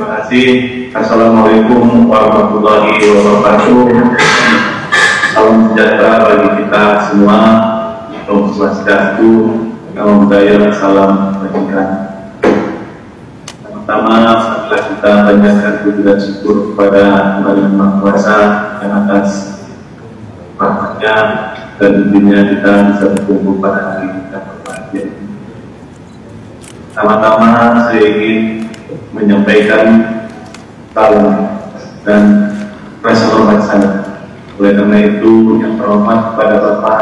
kasih. Assalamualaikum warahmatullahi wabarakatuh. Salam sejahtera bagi kita semua. Om Swastiastu, Namo Buddhaya, salam kebajikan. Pertama, setelah kita panjatkan puji dan syukur kepada Tuhan Yang Maha Kuasa yang atas rahmatnya dan izinnya kita bisa berkumpul pada hari kita berbahagia. Pertama-tama saya ingin menyampaikan salam dan rasa hormat saya. Oleh karena itu, yang terhormat kepada Bapak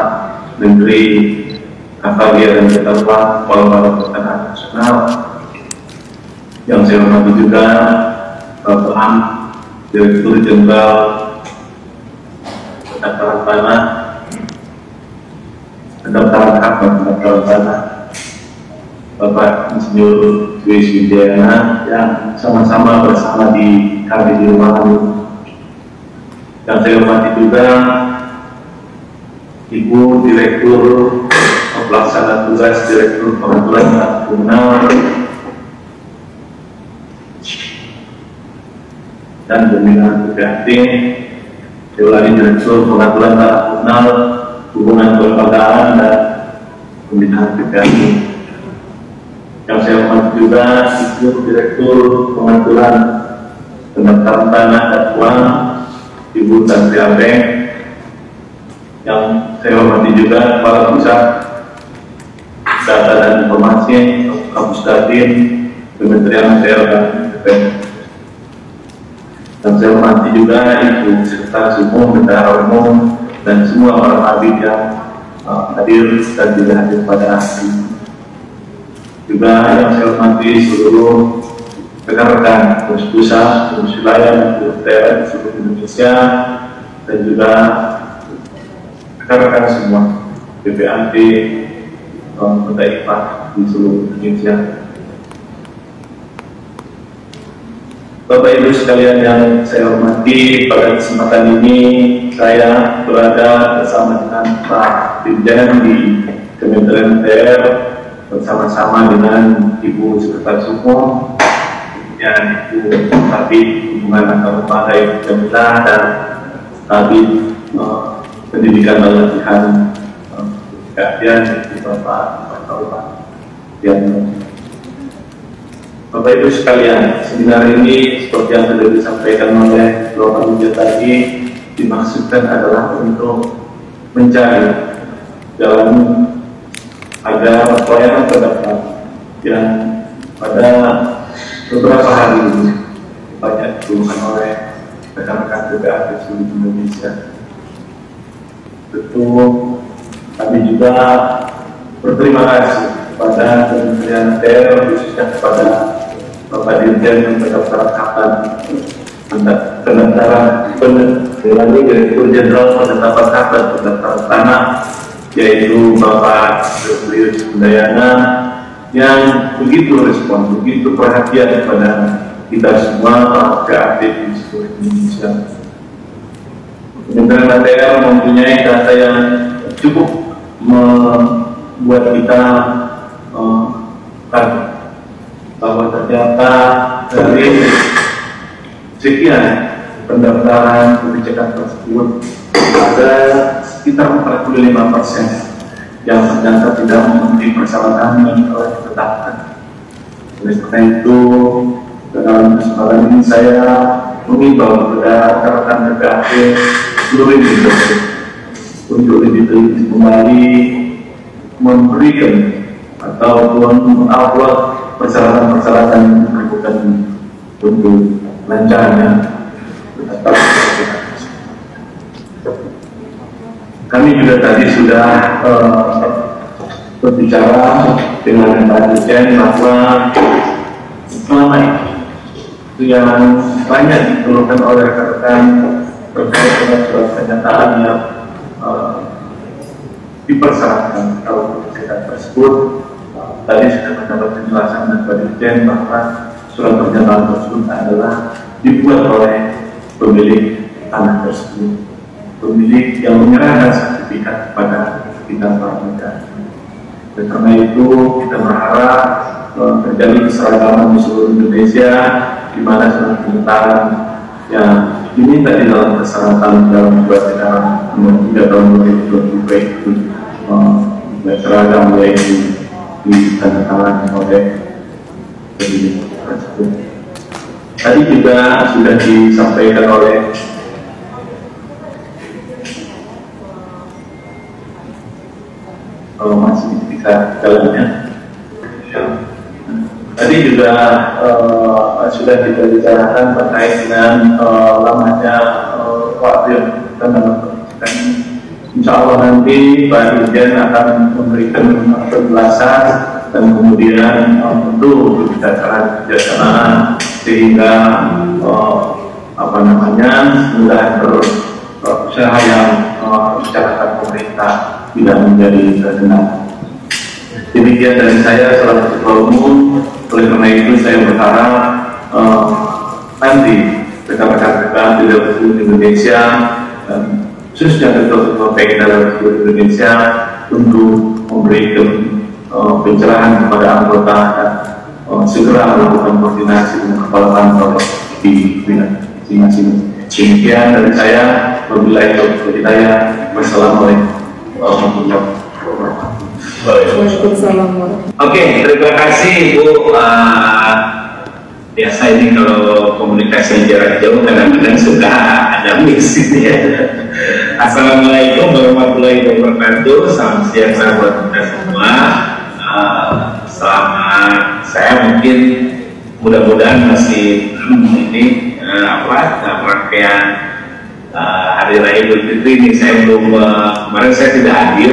Menteri Akalia dan Ketua Kepala Pertanian Nasional, yang saya hormati juga Bapak Direktur Jenderal Pendaftaran Tanah, Pendaftaran Tanah, Bapak Insinyur Dwi Widiana, yang sama-sama bersama di kami di rumah ini. Yang saya hormati juga Ibu Direktur Pelaksana Tugas Direktur Pengaturan Tanah Komunal dan Pembinaan PPAT, Dewan Direktur Pengaturan Tanah Komunal, Hubungan Kelembagaan dan Pembinaan PPAT. Yang saya hormati juga Ibu Direktur Pengaturan Pendaftaran Tanah dan Uang, Ibu Tan Triabeng. Yang saya hormati juga Kepala Pusat Data dan Informasi Kampus Datin, Kementerian Sosial dan BPN. Dan saya hormati juga Ibu Sekretaris Umum, Bendahara Umum, dan semua para habib yang hadir dan tidak hadir pada hari ini. Juga yang saya hormati seluruh rekan-rekan pengurus pusat, pengurus wilayah, pengurus daerah di seluruh Indonesia, dan juga rekan-rekan semua PPAT, Kota IPA di seluruh Indonesia. Bapak Ibu sekalian yang saya hormati, pada kesempatan ini saya berada bersama dengan Pak Dirjen di Kementerian PR, bersama-sama dengan Ibu Sekretaris Umum, kemudian Ibu Kabid Hubungan Antar Lembaga Ibu Jamila, dan Kabid Pendidikan dan Latihan Kajian di Bapak yang Bapak Ibu sekalian, seminar ini seperti yang sudah disampaikan oleh Bapak Dirjen tadi, dimaksudkan adalah untuk mencari jalan agar pelayanan terdaftar yang pada beberapa hari ini banyak dikeluhkan oleh rekan-rekan PPAT di seluruh Indonesia. Tentu kami juga berterima kasih kepada Kementerian PR, khususnya kepada Bapak Dirjen Pendaftaran Dewan Direktur Jenderal Penetapan Hak dan Pendaftaran Tanah, yaitu Bapak Dwi Widiana, yang begitu respon, begitu perhatian kepada kita semua PPAT di seluruh Indonesia. Kementerian PR mempunyai data yang cukup membuat kita kaget bahwa ternyata dari sekian pendaftaran kebijakan tersebut ada sekitar 45% yang ternyata tidak memenuhi persyaratan yang telah ditetapkan. Oleh karena itu, dalam kesempatan ini saya mengimbau kepada rekan-rekan PPAT seluruh Indonesia untuk lebih teliti kembali memberikan ataupun mengupload persyaratan-persyaratan yang diperlukan untuk lancarnya pendaftaran. Kami juga tadi sudah berbicara dengan Pak Dirjen bahwa selama ini itu yang banyak dikeluhkan oleh rekan-rekan terkait dengan surat pernyataan yang dipersyaratkan kalau kebijakan tersebut. Tadi sudah mendapat penjelasan dari Pak Dirjen bahwa surat pernyataan tersebut adalah dibuat oleh pemilik tanah tersebut, pemilik yang menyerahkan sertifikat kepada kita para negara. Karena itu kita berharap terjadi keseragaman di seluruh Indonesia, di mana surat pemutaran yang diminta di dalam persyaratan dalam surat edaran nomor 3 tahun 2020 itu seragam mulai ditandatangani oleh pendidik tersebut. Tadi juga sudah disampaikan oleh masih bisa jalannya. Tadi juga sudah kita bicarakan terkait dengan lamanya waktu yang kita melakukan. Insya Allah nanti Pak Dirjen akan memberikan penjelasan dan kemudian tentu berdasarkan kebijaksanaan sehingga semoga berusaha yang dibicarakan pemerintah tidak menjadi tersendat. Demikian dari saya selaku Ketua Umum. Oleh karena itu saya berharap nanti rekan-rekan di dalam seluruh Indonesia dan khususnya ketua-ketua PK dalam seluruh Indonesia untuk memberikan pencerahan kepada anggota dan segera melakukan koordinasi dengan kepala kantor di masing-masing. Demikian dari saya. Wabillahi taufiq wal hidayah. Wassalamualaikum warahmatullahi wabarakatuh. Oke, terima kasih Bu. Biasa ini kalau komunikasi jarak jauh kadang-kadang suka ada miss gitu ya. Assalamualaikum warahmatullahi wabarakatuh. Salam sejahtera buat kita semua. Selamat, saya mungkin mudah-mudahan masih ini rangkaian Hari Raya Idul Fitri ini saya belum kemarin saya tidak hadir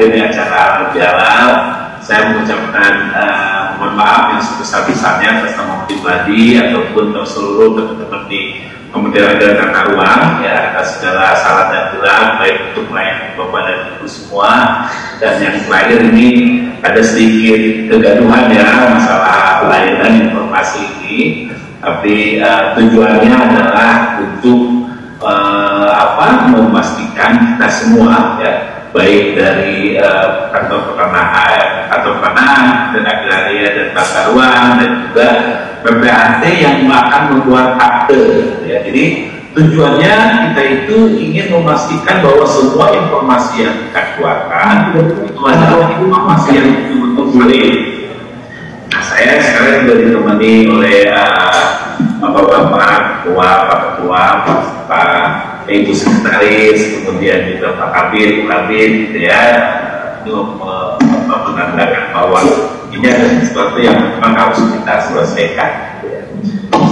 di acara Halal Bihalal. Saya mengucapkan mohon maaf yang sebesar-besarnya atas nama pribadi ataupun seluruh teman-teman di Kementerian Agama Tata Ruang ya, atas segala salah dan gelap baik untuk melayani Bapak dan Ibu semua. Dan yang terakhir ini ada sedikit kegaduhan ya masalah layanan informasi ini, tapi tujuannya adalah untuk memastikan kita semua ya, baik dari kantor peternakan dan agraria dan tata ruang dan juga PPAT yang akan membuat akte ya. Jadi tujuannya kita itu ingin memastikan bahwa semua informasi yang kita keluarkan itu adalah informasi yang betul-betul valid. Nah, saya sekarang juga ditemani oleh Bapak-bapak, Pak Ketua, Pak Ibu Sekretaris, kemudian juga Pak Kabir, gitu ya, untuk menandakan bahwa ini adalah sesuatu yang memang harus kita selesaikan.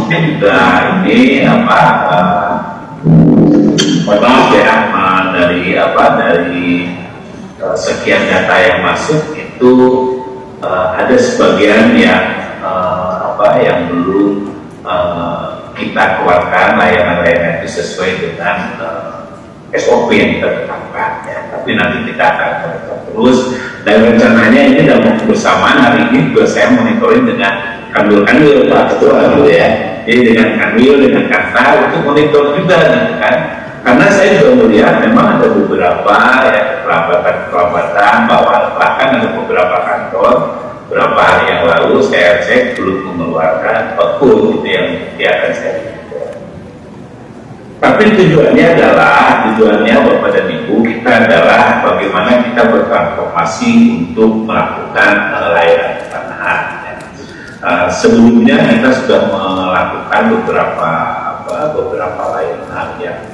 Saya juga ini maaf ya, dari sekian data yang masuk itu ada sebagian yang yang belum kita keluarkan layanan-layanan itu sesuai dengan SOP yang kita tetapkan ya. Tapi nanti kita akan terus, dan rencananya ini dalam bersamaan hari ini juga saya monitoring dengan kanwil Pak Ketua gitu ya. Jadi dengan kanwil, dengan kata untuk monitor juga gitu kan. Karena saya juga melihat memang ada beberapa ya kelambatan bahwa bahkan ada beberapa kantor beberapa hari yang lalu saya cek belum mengeluarkan output gitu yang akan saya lihat. Tapi tujuannya Bapak dan Ibu kita adalah bagaimana kita bertransformasi untuk melakukan layanan peternakan. Sebelumnya kita sudah melakukan beberapa layanan yang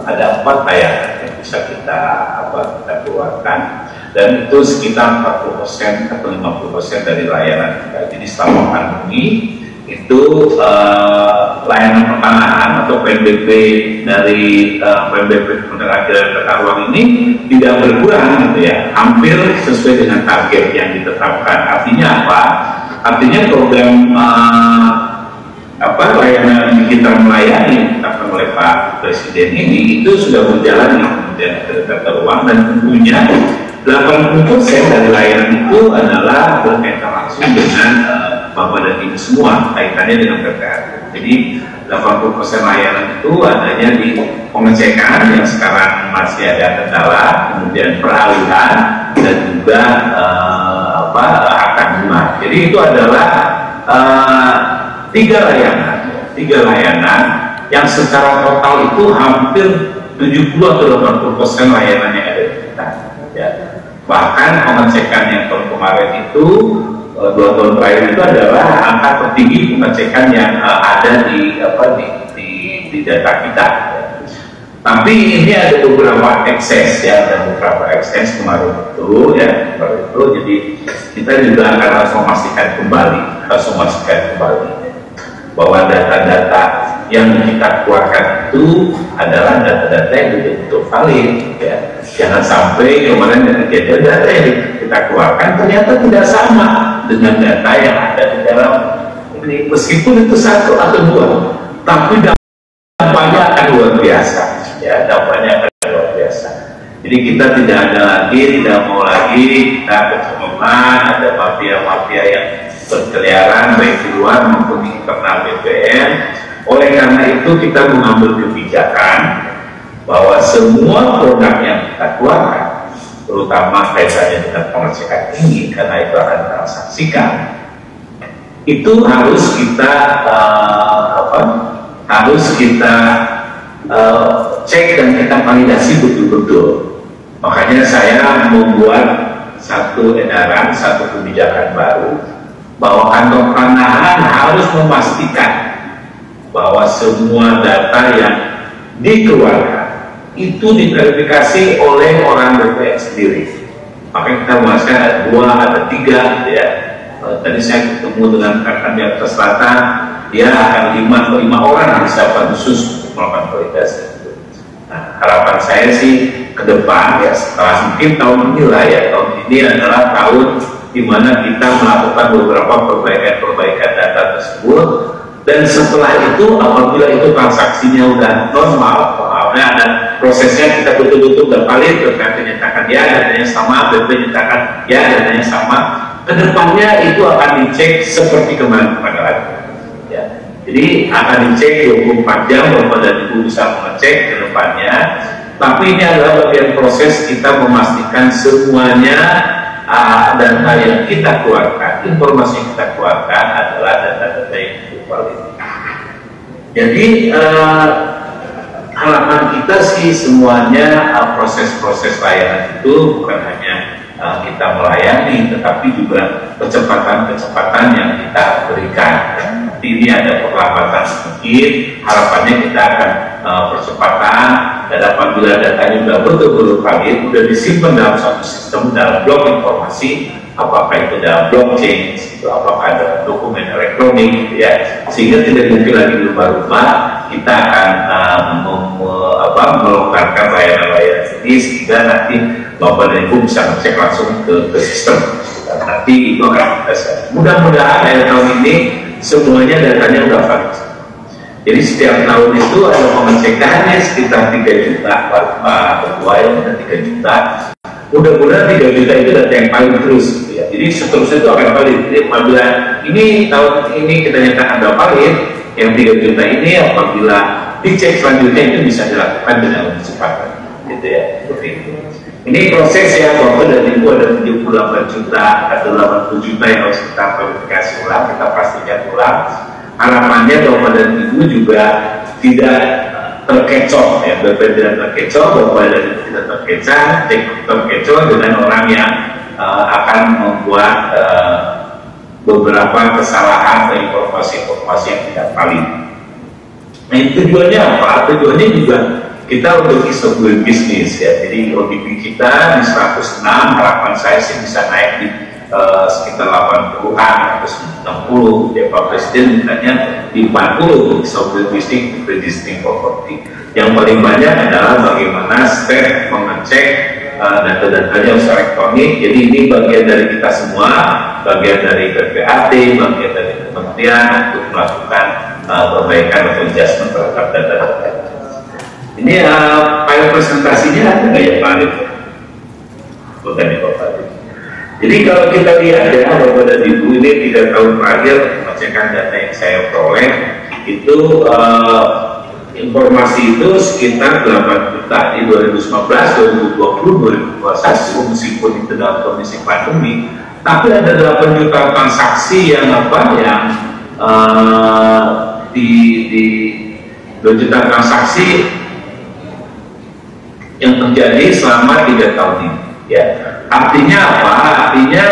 ada 4 layanan yang bisa kita keluarkan. Dan itu sekitar 40% atau 50% dari layanan kita. Jadi selama pandemi itu layanan pertanahan atau PNBP dari PNBP Kementerian Agama dan Tata Ruang ini tidak berkurang gitu ya, hampir sesuai dengan target yang ditetapkan. Artinya apa? Artinya program layanan kita melayani yang ditetapkan oleh Pak Presiden ini itu sudah berjalan dengan Kementerian Agama dan Tata Ruang, dan tentunya 80% dari layanan itu adalah berkaitan langsung dengan Bapak dan Ibu semua, kaitannya dengan PPAT. Jadi 80% layanan itu adanya di pengecekan yang sekarang masih ada kendala, kemudian peralihan dan juga akad bunga. Jadi itu adalah tiga layanan yang secara total itu hampir 70 atau 80% layanan yang ada di kita. Ya. Bahkan pengecekan yang tahun kemarin itu 2 tahun terakhir itu adalah angka tertinggi pengecekan yang ada di data kita. Tapi ini ada beberapa ekses ya, ada beberapa ekses kemarin itu ya, jadi kita juga akan harus memastikan kembali bahwa data-data yang kita keluarkan itu adalah data-data yang betul-betul valid ya. Jangan sampai kemarin kejadian data yang kita keluarkan ternyata tidak sama dengan data yang ada di dalam ini, meskipun itu 1 atau 2, tapi dampaknya akan luar biasa ya, dampaknya akan luar biasa. Jadi kita tidak mau lagi kita kecenderungan ada mafia-mafia yang berkeliaran baik di luar maupun di internal BPN. Oleh karena itu kita mengambil kebijakan bahwa semua produk yang kita keluarkan, terutama kaitannya dengan pengecekan ini, karena itu akan transaksikan, itu harus kita cek dan kita validasi betul-betul. Makanya saya membuat satu edaran, satu kebijakan baru bahwa kantor pertanahan harus memastikan bahwa semua data yang dikeluarkan itu diverifikasi oleh orang BPN sendiri. Makanya kita memuaskan ada 2, ada 3 ya. Tadi saya ketemu dengan rekan Jakarta Selatan, dia akan 5 orang yang bisa khusus untuk melakukan validasi. Nah, harapan saya sih ke depan ya, setelah mungkin tahun inilah ya, tahun ini adalah tahun di mana kita melakukan beberapa perbaikan data tersebut, dan setelah itu apabila itu transaksinya udah normal, ada prosesnya, kita betul-betul udah valid, BPN menyatakan ya, datanya sama, BPN menyatakan ya, datanya sama, kedepannya itu akan dicek seperti kemarin lagi ya. Jadi akan dicek 24 jam bahwa dan Ibu bisa mengecek ke depannya. Tapi ini adalah bagian proses kita memastikan semuanya data yang kita keluarkan, informasi yang kita keluarkan adalah data-data yang valid. Jadi harapan kita sih semuanya proses-proses layanan itu bukan hanya kita melayani, tetapi juga kecepatan-kecepatan yang kita berikan. Ini ada perlambatan sedikit, harapannya kita akan percepatan, dan apabila datanya sudah betul-betul valid, sudah disimpan dalam satu sistem, dalam blok informasi, apakah itu dalam blockchain, apakah dalam dokumen elektronik, ya, sehingga tidak mungkin lagi berubah-ubah. Kita akan melonggarkan layanan-layanan ini sehingga nanti Bapak dan Ibu bisa ngecek langsung ke sistem. Nanti itu akan kita share. Mudah-mudahan akhir tahun ini semuanya datanya sudah valid. Jadi setiap tahun itu ada pengecekannya sekitar 3 juta, Pak Ketua yang ada 3 juta. Mudah-mudahan 3 juta itu data yang paling terus. Ya. Jadi seterusnya itu akan valid. Jadi apabila ini tahun ini kita nyatakan sudah valid, yang 3 juta ini apabila dicek selanjutnya itu bisa dilakukan dengan lebih cepat. Gitu ya. Seperti itu. Ini proses ya, Bapak dan Ibu ada 78 juta atau 80 juta yang harus kita verifikasi ulang, kita pastikan ulang. Harapannya Bapak dan Ibu juga tidak terkecoh ya, Bapak tidak terkecoh, Bapak dan Ibu tidak terkecoh dengan orang yang akan membuat beberapa kesalahan dan informasi-informasi yang tidak valid. Nah, tujuannya apa? Tujuannya juga kita untuk ease of doing business ya. Jadi ODP kita di 106, harapan saya sih bisa naik di sekitar 80-an atau 60. Ya, Pak Presiden mintanya di 40 ease of doing business registering property. Yang paling banyak adalah bagaimana step mengecek data-datanya secara elektronik. Jadi ini bagian dari kita semua, bagian dari PPAT, bagian dari kementerian untuk melakukan perbaikan atau adjustment terhadap data-data. Ini file presentasinya ada nggak ya Pak Arif? Bukan ya Pak Arif. Jadi kalau kita lihat ya Bapak dan Ibu, ini 3 tahun terakhir pengecekan data yang saya peroleh itu informasi itu sekitar 8 juta di 2019, 2020, 2021 meskipun itu dalam kondisi pandemi, tapi ada 8 juta transaksi yang di 2 juta transaksi yang terjadi selama 3 tahun ini. Ya, artinya apa? Artinya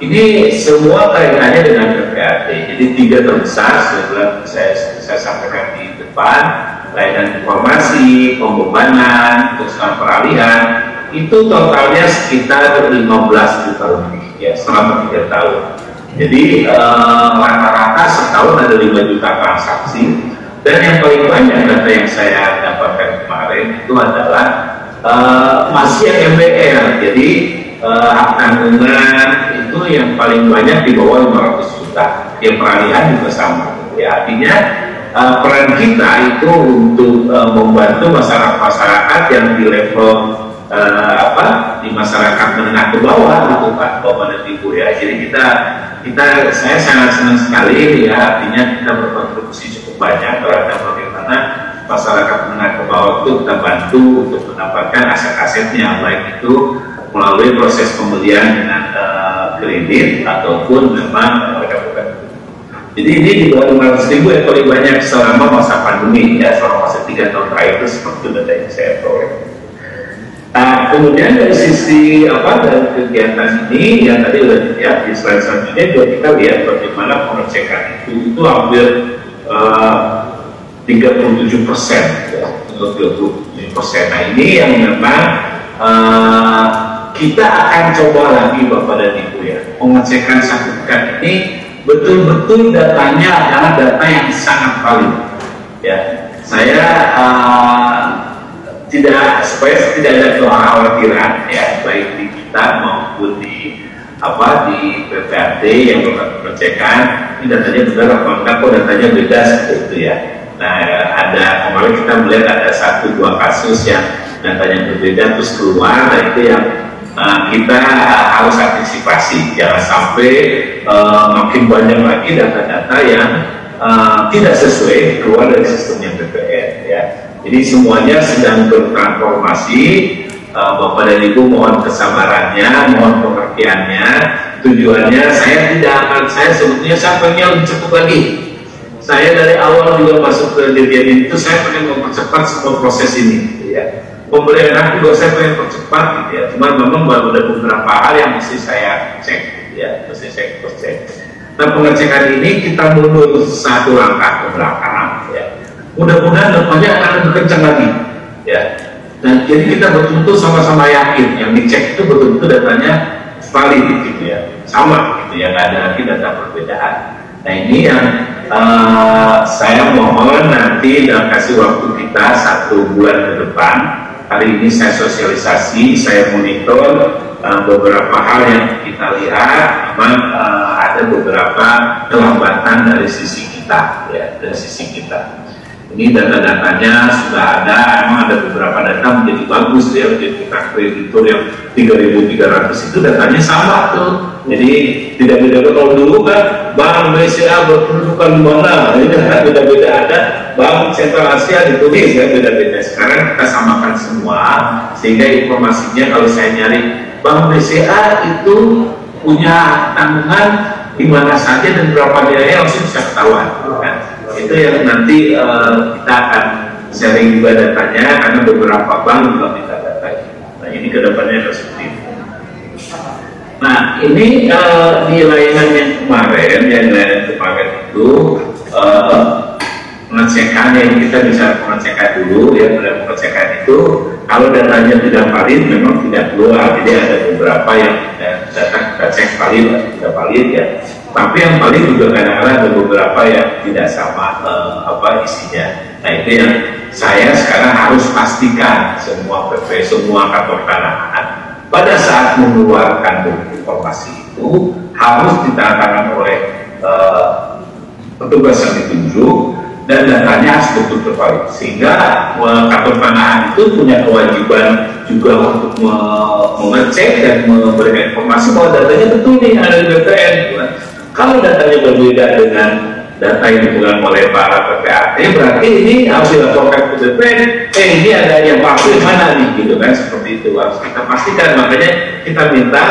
ini semua kaitannya dengan PPAT. Jadi 3 terbesar saya sampaikan di depan: layanan informasi, pembebanan, urusan peralihan, itu totalnya sekitar 15 juta lebih ya selama 3 tahun. Jadi rata-rata setahun ada 5 juta transaksi, dan yang paling banyak data yang saya dapatkan kemarin itu adalah masih yang MBR. Jadi hak tanggungan itu yang paling banyak di bawah 500 juta. Yang peralihan juga sama. Ya, artinya peran kita itu untuk membantu masyarakat yang di level di masyarakat menengah ke bawah gitu Pak, Bapak dan Ibu ya. Jadi saya sangat senang sekali ya, artinya kita berkontribusi cukup banyak terhadap bagaimana masyarakat menengah ke bawah itu kita bantu untuk mendapatkan aset-asetnya, baik itu melalui proses pembelian dengan kredit ataupun memang mereka bukan. Jadi ini di bawah 500.000 yang paling banyak selama masa pandemi ya, selama masa 3 tahun terakhir itu seperti data yang saya peroleh. Kemudian dari sisi dari kegiatan ini yang tadi sudah dilihat di slide selanjutnya, juga kita lihat bagaimana pengecekan itu hampir 37%, ya, 37%. Nah ini yang memang kita akan coba lagi Bapak dan Ibu ya, pengecekan sertifikat ini betul-betul datanya adalah data yang sangat valid. Ya, saya supaya tidak ada kekhawatiran ya, baik di kita maupun di PPAT yang melakukan pengecekan, ini datanya benar apa enggak, kok datanya beda seperti itu ya. Nah, kemarin kita melihat ada 1-2 kasus yang datanya berbeda terus keluar, dan itu yang kita harus antisipasi, jangan sampai makin banyak lagi data-data yang tidak sesuai keluar dari sistemnya PPN ya. Jadi semuanya sedang bertransformasi. Bapak dan Ibu mohon kesabarannya, mohon pengertiannya. Tujuannya saya sebetulnya saya pengen lebih cepat lagi. Saya dari awal juga masuk ke dirjen itu saya pengen mempercepat semua proses ini gitu ya. Pembelian hak juga saya pengen percepat gitu ya. Cuma memang baru ada beberapa hal yang mesti saya cek gitu ya, mesti saya cek. Nah, pengecekan ini kita mundur 1 langkah ke belakang ya. Mudah-mudahan depannya akan lebih kencang lagi ya. Dan jadi kita betul-betul sama-sama yakin yang dicek itu betul-betul datanya valid gitu ya, sama gitu ya, nggak ada lagi data perbedaan. Nah ini yang saya mohon nanti dalam kasih waktu kita 1 bulan ke depan. Hari ini saya sosialisasi, saya monitor beberapa hal yang kita lihat memang ada beberapa kelambatan dari sisi kita ya, dari sisi kita. Ini data-datanya sudah ada, emang ada beberapa data menjadi bagus ya, menjadi kreditur yang 3.300 itu datanya sama tuh. Jadi tidak beda, kalau dulu kan Bank BCA berkedudukan di mana, ini beda-beda, ada Bank Sentral Asia ditulis ya, beda-beda. Sekarang kita samakan semua sehingga informasinya kalau saya nyari Bank BCA itu punya tanggungan di mana saja dan berapa nilainya langsung bisa ketahuan kan. Itu yang nanti kita akan sharing juga datanya, karena beberapa bank juga minta datanya. Nah ini kedepannya harus seperti itu. Nah ini di layanan yang kemarin itu pengecekan yang kita bisa pengecekan dulu ya. Pada pengecekan itu kalau datanya tidak valid memang tidak keluar, jadi ada beberapa yang data kita cek valid atau tidak valid ya. Tapi yang valid juga kadang-kadang ada beberapa yang tidak sama isinya. Nah itu yang saya sekarang harus pastikan semua PP, semua kantor keanakan pada saat mengeluarkan informasi itu harus ditandatangani oleh petugas yang ditunjuk dan datanya harus betul-betul valid, sehingga kantor keanakan itu punya kewajiban juga untuk mengecek dan memberikan informasi bahwa datanya betul nih ada di BPN. Kalau datanya berbeda dengan data yang dipegang oleh para PPAT, berarti ini harus dilaporkan ke BPN. Ini ada yang palsu mana nih, gitu kan? Seperti itu harus kita pastikan. Makanya kita minta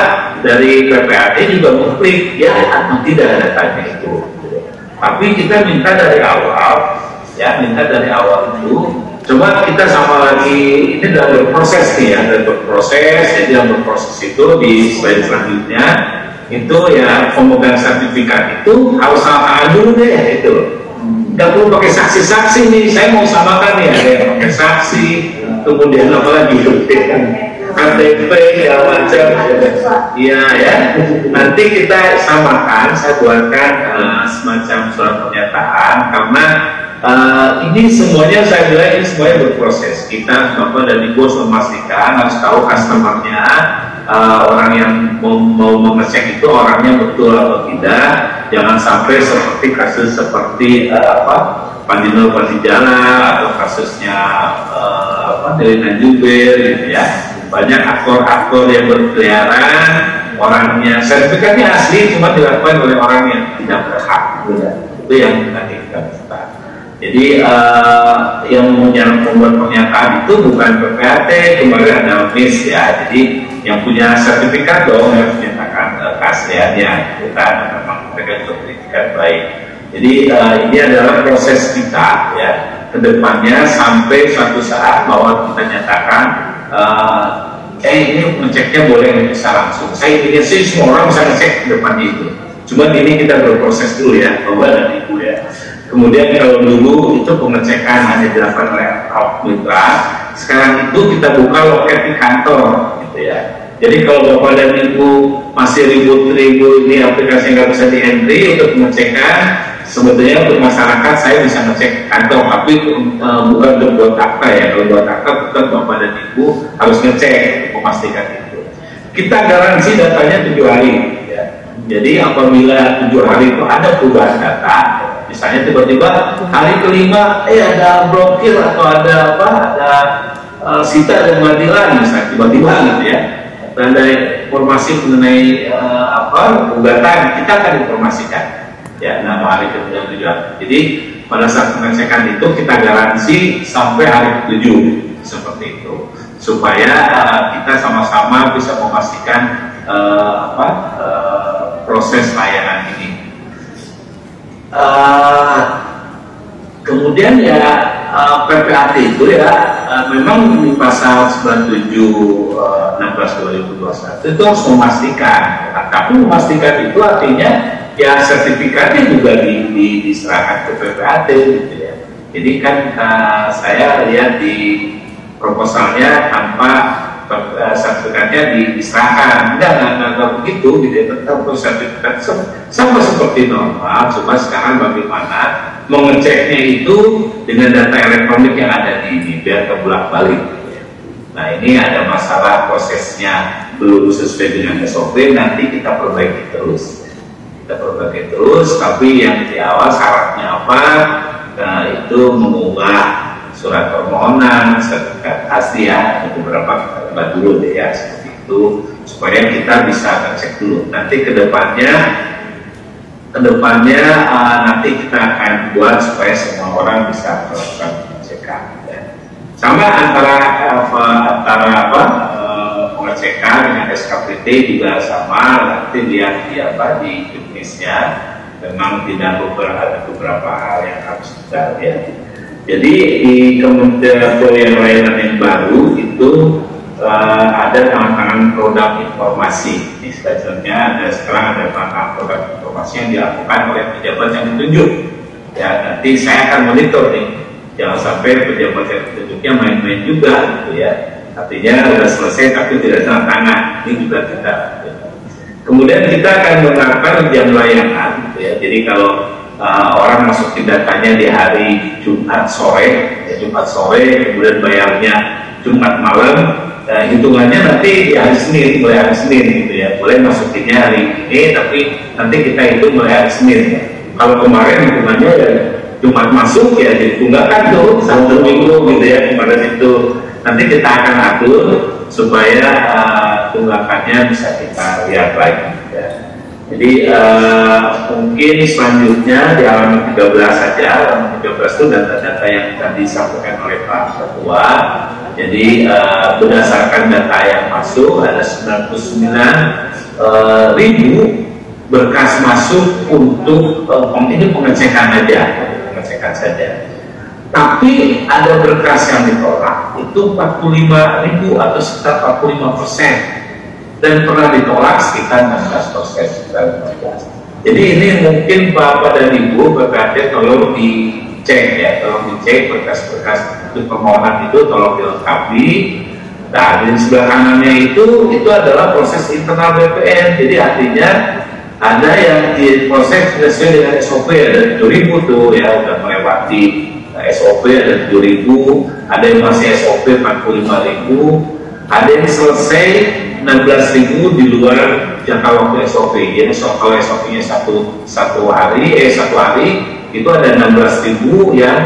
dari PPAT juga mengklik ya atau tidak datanya itu. Tapi kita minta dari awal, ya minta dari awal itu. Coba kita sama lagi, ini dalam berproses nih ya, dalam berproses. Jadi dalam berproses itu di slide selanjutnya itu ya pemegang sertifikat itu harus sama tangan dulu deh itu. Nggak perlu pakai saksi-saksi nih, saya mau samakan nih, ada yang pakai saksi, kemudian apa lagi KTP segala macam, iya ya. Nanti kita samakan, saya buatkan semacam surat pernyataan karena ini semuanya saya bilang ini semuanya berproses. Kita Bapak dan Ibu harus memastikan, harus tahu customernya, orang yang mau mengecek itu orangnya betul atau tidak. Jangan sampai seperti kasus seperti Pandino Pandijala atau kasusnya Delina Juber gitu ya. Banyak aktor-aktor yang berkeliaran, orangnya sertifikatnya asli cuma dilakukan oleh orang yang tidak berhak gitu ya. Itu yang nanti kita minta. Jadi yang membuat pernyataan itu bukan PPAT, kemarin ada MIS ya. Jadi yang punya sertifikat dong yang menyatakan keasliannya, bukan memang mereka sertifikat baik. Jadi ini adalah proses kita ya kedepannya sampai suatu saat bahwa kita nyatakan ini ngeceknya boleh bisa langsung. Saya ingin sih semua orang bisa ngecek ke depannya itu. Cuma ini kita berproses dulu ya, Bapak dan Ibu ya. Kemudian kalau dulu itu pengecekan hanya dilakukan oleh mitra, sekarang itu kita buka loket di kantor gitu ya. Jadi kalau Bapak dan Ibu masih ribut-ribut ini aplikasi nggak bisa di-entry untuk pengecekan, sebetulnya untuk masyarakat saya bisa ngecek kantor, tapi bukan untuk buat akta ya. Kalau buat akta bukan Bapak dan Ibu harus ngecek, memastikan itu. Kita garansi datanya 7 hari ya. Jadi apabila 7 hari itu ada perubahan data, misalnya tiba-tiba hari kelima ada blokir atau ada sita dan matilan misalnya tiba-tiba gitu ya. Dan ada informasi mengenai gugatan, kita akan informasikan ya nama hari ke-7. Jadi pada saat pengecekan itu kita garansi sampai hari ke-7 seperti itu supaya kita sama-sama bisa memastikan proses layanan ini. Kemudian ya PPAT itu ya memang di pasal 97/16/2021 itu harus memastikan, tapi memastikan itu artinya ya sertifikatnya juga diserahkan ke PPAT gitu ya. Jadi kan saya lihat di proposalnya tanpa sertifikatnya diserahkan, enggak begitu gitu ya. Tetap sertifikat sama seperti normal, cuma sekarang bagaimana mengeceknya itu dengan data elektronik yang ada di ini biar kebulak-balik gitu ya. Nah ini ada masalah prosesnya belum sesuai dengan SOP, nanti kita perbaiki terus. Tapi yang di awal syaratnya apa? Itu mengunggah surat permohonan, sertifikat asli ya, beberapa kita buat dulu deh ya, seperti itu, supaya kita bisa ngecek dulu. Nanti kedepannya nanti kita akan buat supaya semua orang bisa melakukan pengecekan. Ya. Sama antara pengecekan dengan SKPT juga sama, nanti lihat di juknisnya, memang tidak beberapa hal yang harus kita lihat. Jadi di Kementerian Layanan yang baru itu ada tangan-tangan produk informasi. Ini sebenarnya sekarang ada tangan produk informasi yang dilakukan oleh pejabat yang ditunjuk. Ya nanti saya akan monitor nih, jangan sampai pejabat yang ditunjuknya main-main juga, gitu ya. Artinya sudah selesai tapi tidak tanda tangan. Ini juga kita. Kemudian kita akan menerapkan jam layanan, gitu ya. Jadi kalau orang masukin datanya di hari Jumat sore, kemudian bayarnya Jumat malam, hitungannya nanti di hari Senin, mulai hari Senin gitu ya. Boleh masukinnya hari ini, tapi nanti kita hitung mulai hari Senin. Kalau kemarin hitungannya ya Jumat masuk ya ditunggakan tuh 1 minggu gitu ya kemarin itu. Nanti kita akan atur supaya tunggakannya bisa kita lihat lagi. Ya. Jadi mungkin selanjutnya di halaman 13 saja, halaman 13 itu data-data yang tadi disampaikan oleh Pak Ketua. Jadi berdasarkan data yang masuk ada 99.000 berkas masuk untuk ini pengecekan aja, pengecekan saja. Tapi ada berkas yang ditolak itu 45.000 atau sekitar 45%, dan pernah ditolak sekitar 16%, sekitar 15%. Jadi ini mungkin Bapak dan Ibu BPAD tolong dicek ya, tolong dicek berkas-berkas untuk permohonan itu tolong dilengkapi. Nah, di sebelah kanannya itu adalah proses internal BPN. Jadi artinya ada yang diproses sesuai dengan SOP, ada 7.000 tuh ya, udah melewati SOP ada 7.000, ada yang masih SOP 45.000, ada yang selesai 16.000 di luar jangka waktu SOP. Jadi kalau SOP-nya satu hari itu ada 16.000 yang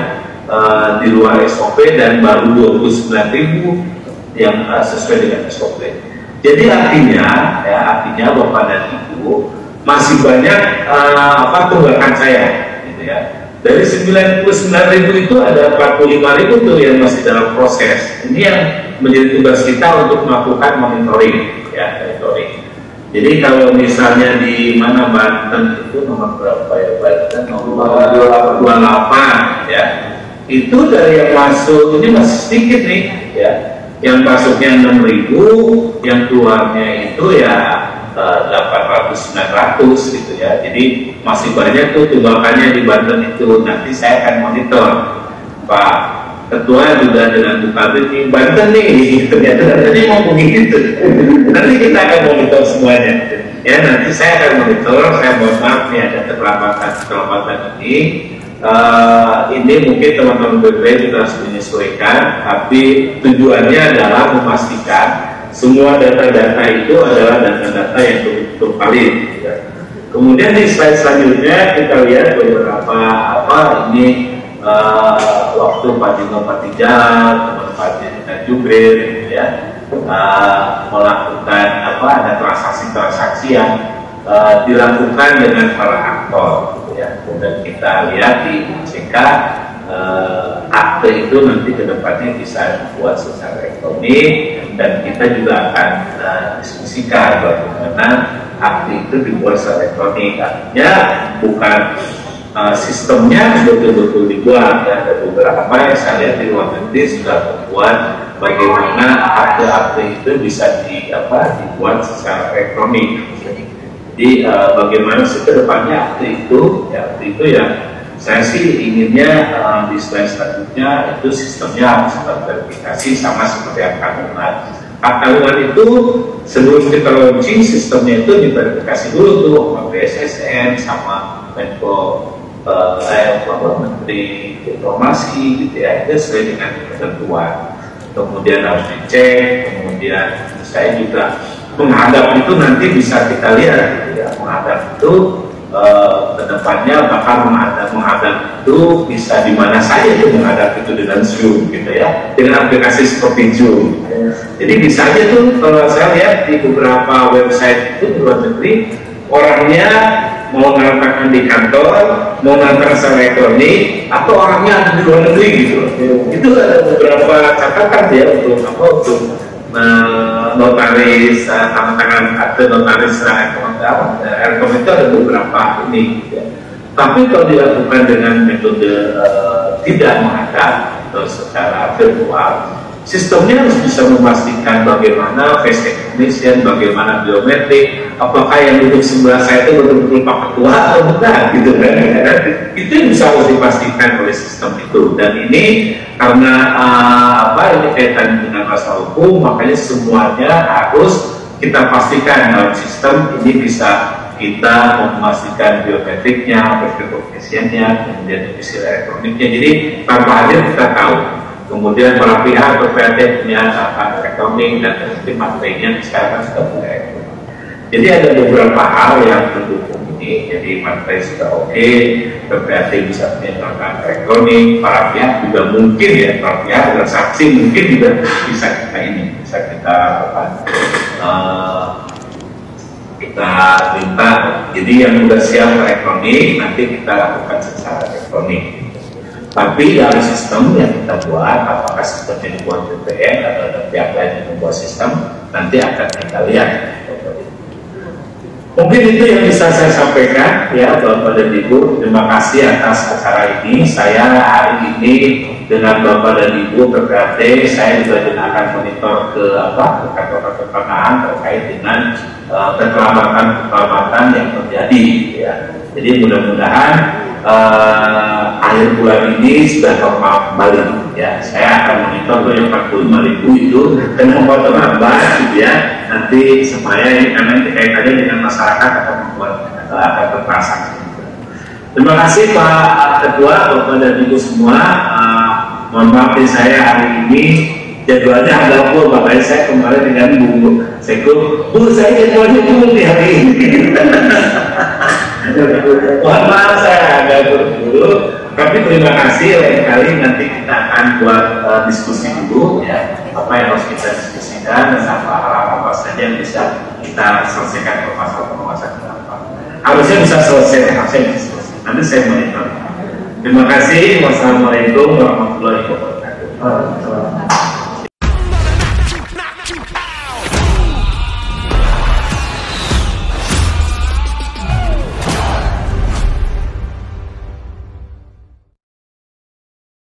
di luar SOP dan baru 29.000 yang sesuai dengan SOP. Jadi artinya Bapak dan Ibu masih banyak tunggakan saya, gitu ya. Dari 99.000 itu ada 45.000 tuh yang masih dalam proses. Ini yang menjadi tugas kita untuk melakukan monitoring, ya, monitoring. Jadi kalau misalnya di mana Banten itu nomor berapa ya? Banten nomor 28 ya. Itu dari yang masuk ini masih sedikit nih, ya. Yang masuknya 6.000, yang keluarnya itu ya 800-900 gitu ya. Jadi masih banyak tuh tunggakannya di Banten itu. Nanti saya akan monitor, Pak Ketua juga dengan Bu Kabit di Banten nih, ternyata tadi mau begitu. Nanti kita akan monitor semuanya. Ya, nanti saya akan monitor. Saya mohon maaf nih ada keterlambatan ini. Ini mungkin teman-teman BPN juga harus menyesuaikan, tapi tujuannya adalah memastikan semua data-data itu adalah data-data yang betul-betul valid. Ya. Kemudian di slide selanjutnya kita lihat beberapa ini waktu Pak Dino Patijal, teman Pak Dino Jubril, ya, melakukan ada transaksi-transaksi yang dilakukan dengan para aktor. Ya. Kemudian kita lihat di OJK akte itu nanti kedepannya bisa dibuat secara elektronik, dan kita juga akan diskusikan bagaimana akte itu dibuat secara elektronik. Artinya bukan sistemnya betul-betul dibuat, ya. Ada beberapa yang saya lihat di luar negeri sudah membuat bagaimana akte-akte itu bisa dibuat secara elektronik. Jadi bagaimana sih kedepannya akte itu, ya, akte itu yang saya sih inginnya di slide selanjutnya itu sistemnya harus terverifikasi sama seperti angka kandungan itu. Sebelum kita launching sistemnya itu diverifikasi dulu tuh sama BSSN sama Menko Menteri Informasi gitu ya, itu sesuai dengan ketentuan. Kemudian harus dicek. Kemudian saya juga menghadap itu nanti bisa kita lihat gitu ya, menghadap itu kedepannya bakal menghadap itu bisa di mana saja itu menghadap itu dengan Zoom gitu ya, dengan aplikasi seperti Zoom. Jadi bisa aja tuh kalau saya lihat di beberapa website itu di luar negeri, orangnya mau ngantarkan di kantor, mau ngantar secara elektronik, atau orangnya ada di luar negeri gitu. Itu ada beberapa catatan ya untuk notaris, tangan akte notaris elektronik itu ada beberapa ini. Ya. Tapi kalau dilakukan dengan metode tidak menghadap atau secara virtual, sistemnya harus bisa memastikan bagaimana face recognition, bagaimana biometrik, apakah yang duduk sebelah saya itu betul-betul Pak Ketua atau bukan, gitu kan? Itu yang bisa harus dipastikan oleh sistem itu. Dan ini karena ini kaitan dengan masalah hukum, makanya semuanya harus kita pastikan dalam sistem ini bisa kita memastikan biometriknya, face recognition-nya, kemudian domicile elektroniknya. Jadi tanpa hadir kita tahu. Kemudian para pihak BPAD punya elektronik dan materinya sekarang sudah punya elektronik. Jadi ada beberapa hal yang mendukung ini. Jadi materi sudah oke, BPAD bisa menyediakan elektronik, para pihak juga mungkin ya, para pihak dan saksi mungkin juga bisa kita minta. Jadi yang sudah siap elektronik nanti kita lakukan secara elektronik. Tapi dalam sistem yang kita buat, apakah sistem yang dibuat BPN atau ada pihak lain yang membuat sistem, nanti akan kita lihat. Mungkin itu yang bisa saya sampaikan ya Bapak dan Ibu. Terima kasih atas acara ini. Saya hari ini dengan Bapak dan Ibu PPAT, saya juga akan monitor ke kantor kepanaan terkait dengan keterlambatan yang terjadi ya. Jadi mudah-mudahan akhir bulan ini sudah normal kembali ya. Saya akan monitor tuh yang 45.000 itu kenapa terlambat gitu ya. Nanti supaya ini karena kaitannya dengan masyarakat akan membuat akan terpasang. Terima kasih Pak Ketua, Bapak dan Ibu semua. Mohon maaf nih saya hari ini jadwalnya agak full, makanya saya kemarin dengan Bu Seko, Bu saya jadwalnya full di hari ini. Mohon maaf saya agak buru-buru, tapi terima kasih. Lain kali nanti kita akan buat diskusi dulu ya, apa yang harus kita diskusikan dan apa saja yang bisa kita selesaikan permasalahan ke depan. Harusnya bisa selesai, nanti saya monitor. Terima kasih. Wassalamualaikum warahmatullahi wabarakatuh.